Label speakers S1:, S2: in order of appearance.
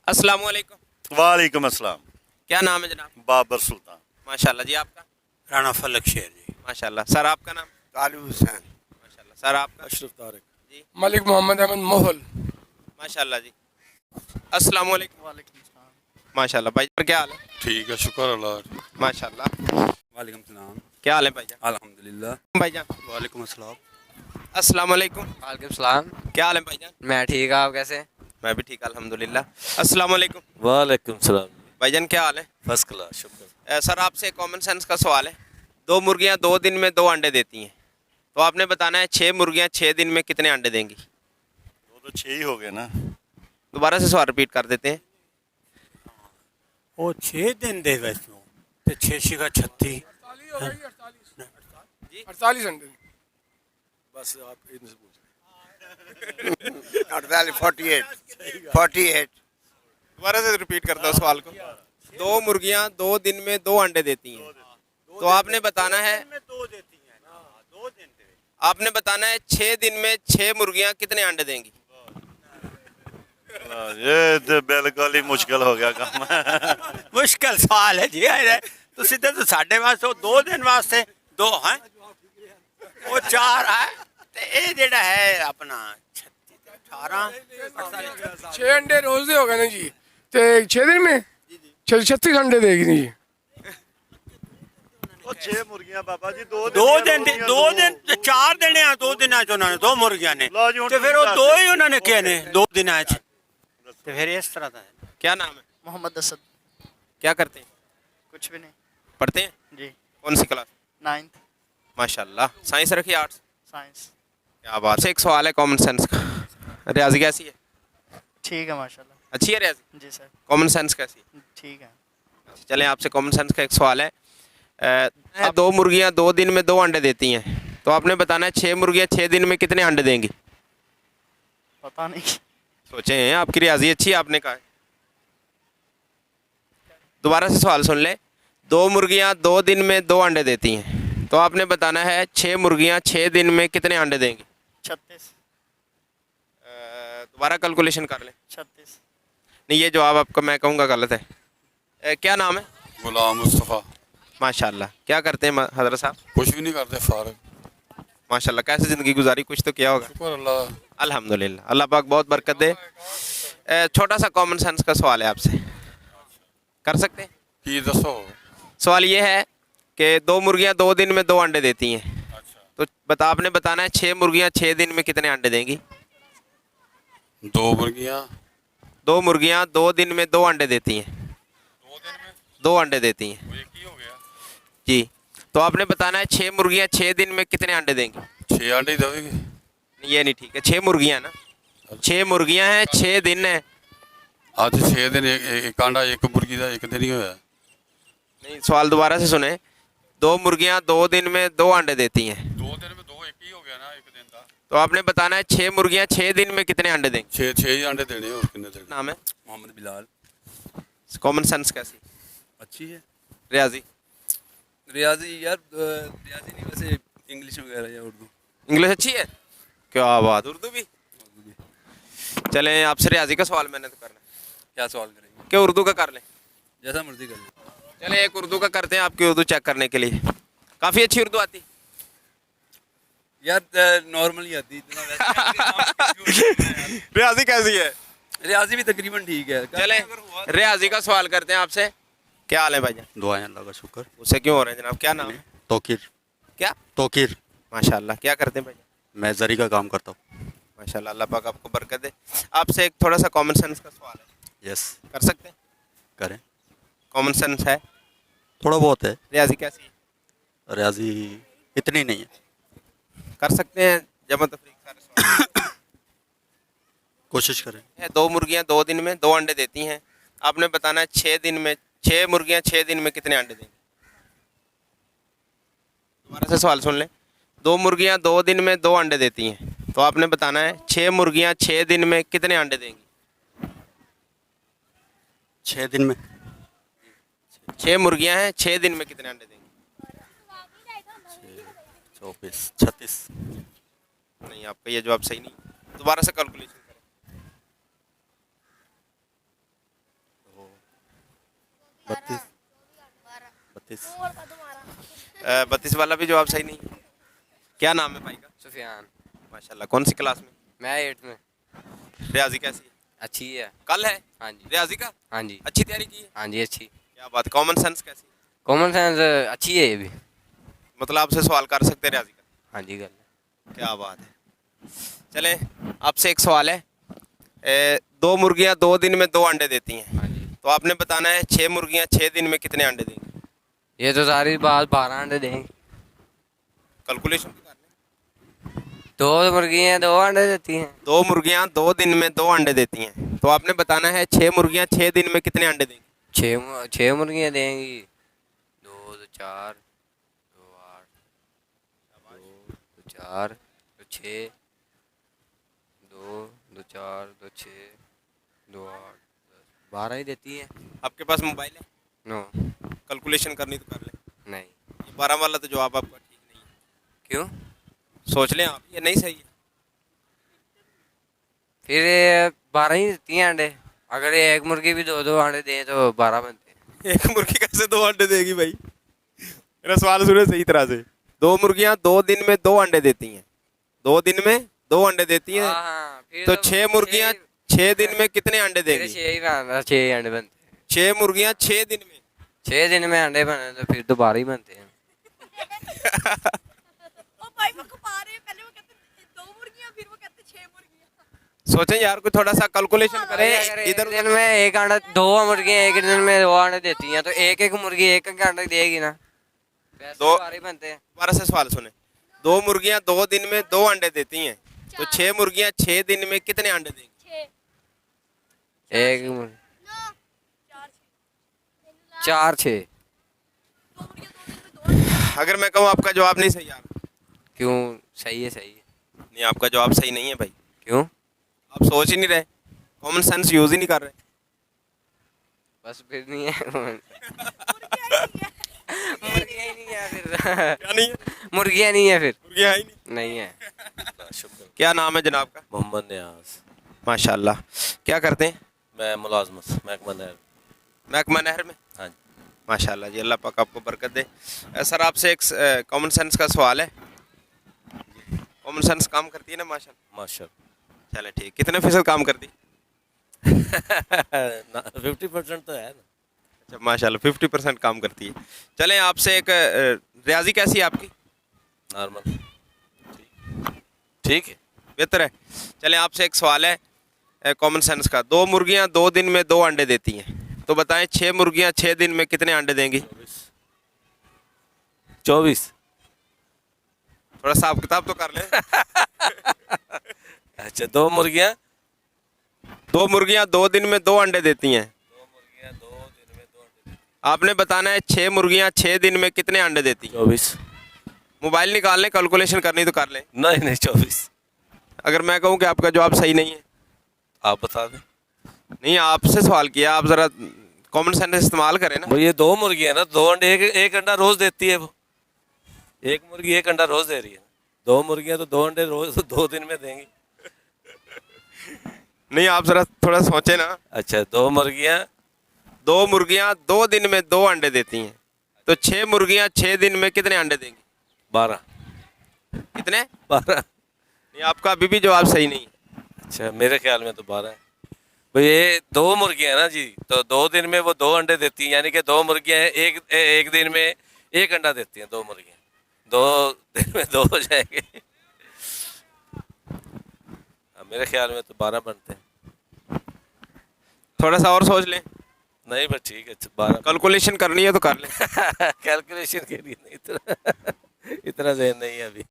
S1: अस्सलाम वालेकुम।
S2: वालेकुम अस्सलाम।
S1: क्या नाम है जनाब?
S2: बाबर सुल्तान।
S1: माशाल्लाह जी। आपका?
S3: राणा फलक शेर जी।
S1: माशाल्लाह। सर आपका नाम?
S3: तालिब हुसैन।
S1: माशाल्लाह। सर आपका?
S4: अशरफ तारिक।
S1: जी
S4: मलिक मोहम्मद अहमद मोहल।
S1: माशाल्लाह जी। अस्सलाम वालेकुम।
S5: वालेकुम सलाम।
S1: माशाल्लाह भाई, पर क्या हाल है?
S4: ठीक है, शुक्र अल्लाह।
S1: माशाल्लाह।
S3: वालेकुम सलाम।
S1: क्या हाल है भाईजान?
S3: अल्हम्दुलिल्लाह।
S1: भाईजान
S3: वालेकुम अस्सलाम।
S1: अस्सलाम वालेकुम।
S5: वालेकुम सलाम।
S1: क्या हाल है भाईजान?
S5: मैं ठीक, आप कैसे?
S1: मैं भी ठीक अल्हम्दुलिल्लाह। अस्सलाम वालेकुम।
S6: वालेकुम सलाम।
S1: भाईजान क्या हाल है?
S6: फर्स्ट क्लास, शुक्र।
S1: सर आपसे कॉमन सेंस का सवाल है। दो मुर्गियां 2 दिन में 2 अंडे देती हैं, तो आपने बताना है 6 मुर्गियां 6 दिन में कितने अंडे देंगी।
S2: वो तो 6 ही हो गए ना।
S1: दोबारा से सवाल रिपीट कर देते हैं।
S3: वो 6 दिन दे वैसो ते 6 का 36।
S4: 48 अंडे।
S2: बस आप इनसे पूछ
S3: 48।
S1: दोबारा से रिपीट करता हूँ सवाल को। 2 मुर्गियां 2 दिन में 2 अंडे देती हैं, तो आपने बताना है, आपने बताना है 6 दिन में 6 मुर्गियां कितने अंडे देंगी।
S2: ये तो बिल्कुल ही मुश्किल हो गया काम।
S3: मुश्किल सवाल है जी। तो सीधे तो साढ़े वास्ते 2 दिन वास्ते 2 हैं, वो 4 है ते ये जेड़ा है अपना 36 18
S4: 6 अंडे रोज दे हो गए ना जी, तो 6 दिन में 36 अंडे देगी नहीं जी।
S2: वो 6 मुर्गियां बाबा जी 2
S3: दिन 4 दिन है, 2 दिन उन्होंने 2 मुर्गियां ने,
S2: लो जी, हुण
S3: तो फिर वो 2 ही उन्होंने किए ने 2 दिन तो फिर इस तरह का है।
S1: क्या नाम है?
S5: मोहम्मद असद।
S1: क्या करते हैं?
S5: कुछ भी नहीं
S1: पढ़ते हैं?
S5: जी।
S1: कौन सी क्लास?
S5: 9th
S1: माशाल्लाह। साइंस रखी, आर्ट्स?
S5: साइंस।
S1: क्या बात है। एक सवाल है कॉमन सेंस का। रियाजी कैसी है?
S5: ठीक है माशाल्लाह।
S1: अच्छी है रियाजी?
S5: जी सर।
S1: कॉमन सेंस कैसी है?
S5: ठीक है।
S1: चलें, आपसे कॉमन सेंस का एक सवाल है। 2 मुर्गियां 2 दिन में 2 अंडे देती हैं, तो आपने बताना है 6 मुर्गियां 6 दिन में कितने अंडे देंगी।
S5: पता नहीं।
S1: सोचें, आपकी रियाजी अच्छी है, आपने कहा है। दोबारा से सवाल सुन ले। 2 मुर्गियां 2 दिन में 2 अंडे देती हैं, तो आपने बताना है 6 मुर्गियां 6 दिन में कितने अंडे देंगी।
S5: 36।
S1: दोबारा कैलकुलेशन कर लें।
S5: 36।
S1: नहीं, ये जवाब आपका मैं कहूँगा गलत है। क्या नाम है?
S4: गुलाम मुस्तफ़ा।
S1: माशाल्लाह। क्या करते हैं हजरत साहब?
S4: कुछ भी नहीं करते, फारग।
S1: माशाल्लाह। कैसे ज़िंदगी गुजारी? कुछ तो किया होगा।
S4: शुक्र अल्लाह।
S1: अल्हम्दुलिल्लाह। अल्लाह पाक बहुत बरकत दे। छोटा सा कॉमन सेंस का सवाल है आपसे, कर सकते हैं?
S4: की दसो।
S1: सवाल ये है कि 2 मुर्गियां 2 दिन में 2 अंडे देती हैं, तो आपने बताना है 6 मुर्गियां 6 दिन में कितने अंडे देंगी।
S4: 2 मुर्गियां
S1: 2 मुर्गियां 2 दिन में 2 अंडे देती हैं, 2 अंडे देती हैं
S4: एक ही हो गया।
S1: जी। तो आपने बताना है 6 मुर्गियां 6 दिन में कितने अंडे देंगी।
S4: 6 अंडे देगी।
S1: ये नहीं ठीक है। 6 मुर्गियां ना, 6 मुर्गियां हैं, 6 दिन है।
S4: आज 6 दिन एक अंडा एक मुर्गी का एक दिन ही होया।
S1: नहीं, सवाल दोबारा से सुने। 2 मुर्गियां 2 दिन में 2 अंडे देती हैं,
S4: 2 दिन में 2 एक ही हो गया ना, एक दिन का।
S1: तो आपने बताना है 6 मुर्गियां 6 दिन में कितने अंडे देंगी।
S4: 6 ही अंडे देने और कितने देने।
S1: नाम है?
S3: मोहम्मद बिलाल।
S1: कॉमन सेंस कैसी?
S6: अच्छी है।
S1: रियाजी?
S6: रियाजी यार, रियाजी नहीं, वैसे इंग्लिश वगैरह या उर्दू।
S1: इंग्लिश अच्छी है। क्या बात। उर्दू भी? चलें, आपसे रियाजी का सवाल मैंने तो करना है।
S6: क्या सवाल करेंगे?
S1: कि उर्दू का कर लें?
S6: जैसा मर्जी कर ले।
S1: चलें, एक उर्दू का करते हैं, आपकी उर्दू चेक करने के लिए। काफ़ी अच्छी उर्दू आती
S6: यार नॉर्मल ही आती वैसे।
S1: रियाजी कैसी है?
S6: रियाजी भी तकरीबन ठीक है।
S1: चलें, रियाजी का सवाल करते हैं आपसे। क्या हाल है भाईजान?
S3: दुआएं अल्लाह का शुक्र।
S1: उससे क्यों हो रहे हैं जनाब? क्या नाम है?
S3: तौकीर।
S1: क्या?
S3: तौकीर।
S1: माशाल्लाह। क्या करते हैं भाईजान?
S3: मैं जरी का काम करता हूँ।
S1: माशाल्लाह। अल्लाह पाक आपको बरकत दे। आपसे एक थोड़ा सा कॉमन सेंस का सवाल है,
S3: यस।
S1: कर सकते हैं?
S3: करें।
S1: कॉमन सेंस है?
S3: थोड़ा बहुत है।
S1: रियाजी कैसी है?
S3: रियाजी इतनी नहीं है।
S1: कर सकते हैं जमा तफरीक सारे सवाल।
S3: कोशिश करें।
S1: 2 मुर्गियां 2 दिन में 2 अंडे देती हैं, आपने बताना है 6 दिन में 6 मुर्गियां 6 दिन में कितने अंडे देंगी। दोबारा से सवाल सुन लें। 2 मुर्गियां 2 दिन में 2 अंडे देती हैं, तो आपने बताना है 6 मुर्गियां 6 दिन में कितने अंडे देंगी।
S3: 6 दिन में
S1: 6 मुर्गियां हैं, 6 दिन में कितने अंडे देंगी।
S3: 24 36।
S1: नहीं, आपका ये जवाब सही नहीं। दोबारा से कैलकुलेशन करें।
S2: 32 32
S1: 32 वाला भी जवाब सही नहीं है। क्या नाम है भाई का?
S7: सुफियान।
S1: माशाल्लाह। कौन सी क्लास में?
S7: मैं 8 में।
S1: रियाजी कैसी है?
S7: अच्छी है।
S1: कल है
S7: हाँ जी।
S1: रियाजी का?
S7: हाँ जी।
S1: अच्छी तैयारी की है?
S7: हाँ जी अच्छी।
S1: क्या बात। कॉमन सेंस कैसी?
S7: कॉमन सेंस अच्छी है ये भी।
S1: मतलब आपसे सवाल कर सकते हैं रियाजी का?
S7: हाँ जी गल।
S1: क्या बात है। चले आपसे एक सवाल है। 2 मुर्गियां 2 दिन में 2 अंडे देती हैं।
S7: हाँ जी।
S1: तो आपने बताना है 6 मुर्गियां 6 दिन में कितने अंडे देंगी।
S7: ये तो सारी बात 12 अंडे देंगे।
S1: कैलकुलेशन भी कर लें।
S7: 2 मुर्गियाँ 2 अंडे देती हैं।
S1: 2 मुर्गियां 2 दिन में 2 अंडे देती हैं। तो आपने बताना है 6 मुर्गियां 6 दिन में कितने अंडे देंगी।
S7: 6 मुर्गियाँ देंगी। 2 2 4 2 8 2 2 4 2 6 2 2 4 2 6 2 8 12 ही देती है।
S1: आपके पास मोबाइल है?
S7: नो।
S1: कैलकुलेशन करनी तो कर ले।
S7: नहीं।
S1: ये 12 वाला तो जवाब आपका ठीक नहीं है।
S7: क्यों?
S1: सोच लें आप, ये नहीं सही है।
S7: फिर ये 12 ही देती हैं अंडे। अगर ये एक मुर्गी भी 2 अंडे दें तो 12 बनते हैं।
S1: एक मुर्गी कैसे 2 अंडे देगी भाई? मेरा सवाल सुने सही तरह से। 2 मुर्गियां 2 दिन में 2 अंडे देती हैं। 2 दिन में 2 अंडे देती हैं।
S7: हाँ, फिर
S1: तो 6 मुर्गियां 6 दिन में कितने अंडे देगी?
S7: 6 अंडे बनते हैं।
S1: 6 मुर्गियां 6 दिन में।
S7: 6 दिन में अंडे बने तो फिर तो 12 ही बनते हैं।
S1: सोचें यार, कोई थोड़ा सा कैलकुलेशन
S7: अगर
S1: करें।
S7: एक
S1: इधर
S7: दिन में एक अंडा 2 मुर्गियाँ एक दिन में 2 अंडे देती हैं तो एक मुर्गी एक अंडा देगी ना। वैसे 12 ही बनते हैं।
S1: दोबारा से सवाल सुने। 2 मुर्गियां 2 दिन में 2 अंडे देती हैं। तो 6 मुर्गियां 6 दिन में कितने अंडे देंगी?
S7: एक मुर्गी 4 6।
S1: अगर मैं कहूँ आपका जवाब नहीं सही यार।
S7: क्यों? सही है सही है।
S1: नहीं, आपका जवाब सही नहीं है भाई।
S7: क्यों?
S1: आप सोच ही नहीं रहे, कॉमन सेंस यूज ही नहीं कर रहे।
S7: बस फिर नहीं है। मुर्गियाँ ही नहीं है फिर।
S1: क्या नहीं है?
S7: मुर्गियाँ नहीं है फिर।
S1: मुर्गियां है ही नहीं।
S7: नहीं है।
S1: क्या नाम है जनाब का?
S2: मोहम्मद नियाज।
S1: माशाल्लाह। क्या करते हैं?
S2: मैं मुलाजमत महकमा नहर।
S1: महकमा नहर में?
S2: हाँ जी।
S1: माशाल्लाह जी, अल्लाह पाक आपको बरकत दे। सर आपसे एक कॉमन सेंस का सवाल है। कॉमन सेंस काम करती है ना? माशाल्लाह।
S2: माशाल्लाह।
S1: चले ठीक। कितने फीसद काम करती?
S2: 50% तो है ना।
S1: अच्छा माशाल्लाह 50% काम करती है। चलें आपसे एक रियाजी कैसी है आपकी?
S2: नॉर्मल। ठीक है।
S1: बेहतर है। चलें आपसे एक सवाल है कॉमन सेंस का। 2 मुर्गियां 2 दिन में 2 अंडे देती हैं। तो बताएं 6 मुर्गियां 6 दिन में कितने अंडे देंगी?
S2: 24।
S1: थोड़ा हिसाब किताब तो कर लें।
S2: अच्छा 2 मुर्गियाँ
S1: 2 मुर्गियां 2 दिन में 2 अंडे देती हैं।
S2: 2 मुर्गियाँ 2 दिन में 2 अंडे।
S1: आपने बताना है 6 मुर्गियां 6 दिन में कितने अंडे देती हैं।
S2: 24।
S1: मोबाइल निकाल लें, कैलकुलेशन करनी तो कर लें।
S2: नहीं नहीं 24।
S1: अगर मैं कहूँ कि आपका जवाब सही नहीं है?
S2: आप बता दें।
S1: नहीं, आपसे सवाल किया, आप ज़रा कॉमन सेंस इस्तेमाल करें ना।
S2: वो ये 2 मुर्गियाँ ना 2 अंडे एक अंडा रोज देती है। वो एक मुर्गी 1 अंडा रोज दे रही है। 2 मुर्गियाँ तो 2 अंडे रोज 2 दिन में देंगी।
S1: नहीं, आप ज़रा थोड़ा सोचें ना।
S2: अच्छा 2 मुर्गियाँ
S1: 2 दिन में 2 अंडे देती हैं। तो 6 मुर्गियां 6 दिन में कितने अंडे देंगी?
S2: 12।
S1: कितने?
S2: 12।
S1: नहीं, आपका अभी भी जवाब सही नहीं है।
S2: अच्छा मेरे ख्याल में तो 12 है। तो ये 2 मुर्गियाँ है ना जी, तो 2 दिन में वो 2 अंडे देती हैं, यानी कि 2 मुर्गियाँ एक दिन में 1 अंडा देती हैं। 2 मुर्गियाँ 2 दिन में 2 हो जाएंगे। मेरे ख्याल में तो 12 बनते हैं।
S1: थोड़ा सा और सोच लें।
S2: नहीं बस ठीक है 12।
S1: कैलकुलेशन करनी है तो कर लें।
S2: कैलकुलेशन के लिए नहीं, इतना ज़हन नहीं है अभी।